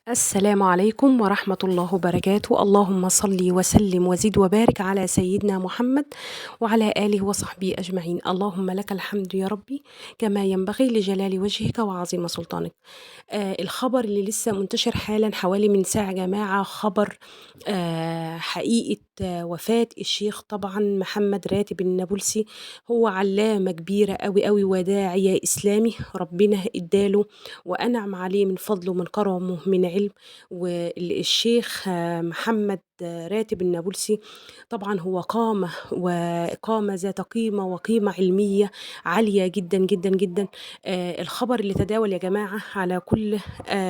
السلام عليكم ورحمة الله وبركاته. اللهم صل وسلم وزد وبارك على سيدنا محمد وعلى آله وصحبه أجمعين. اللهم لك الحمد يا ربي كما ينبغي لجلال وجهك وعظيم سلطانك. الخبر اللي لسه منتشر حالا حوالي من ساعة يا جماعة خبر حقيقة وفاة الشيخ طبعا محمد راتب النابلسي. هو علامة كبيرة قوي قوي وداعية إسلامي، ربنا اداله وأنعم عليه من فضله من كرمه من علم. والشيخ محمد راتب النابلسي طبعا هو قامة وقامة ذات قيمة وقيمة علمية عالية جدا جدا جدا. الخبر اللي تداول يا جماعة على كل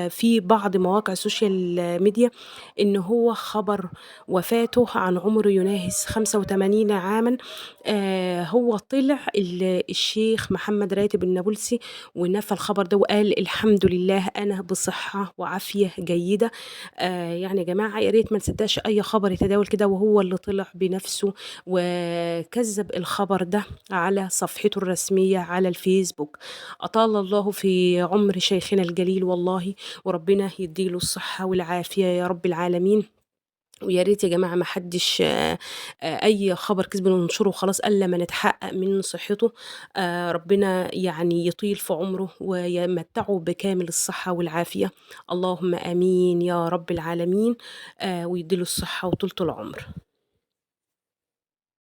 في بعض مواقع السوشيال ميديا إن هو خبر وفاته عن عمر يناهز 85 عاما. هو طلع الشيخ محمد راتب النابلسي ونفى الخبر ده وقال الحمد لله أنا بصحة وعافية جيدة. يعني يا جماعة يا ريت ما نصدقش أي خبر يتداول كده، وهو اللي طلع بنفسه وكذب الخبر ده على صفحته الرسمية على الفيسبوك. أطال الله في عمر شيخنا الجليل والله، وربنا يديله الصحة والعافية يا رب العالمين. ويا ريت يا جماعة ما حدش أي خبر كذب ننشره خلاص إلا ما نتحقق من صحته. ربنا يعني يطيل في عمره ويمتعه بكامل الصحة والعافية. اللهم آمين يا رب العالمين. ويديله الصحة وطولة العمر.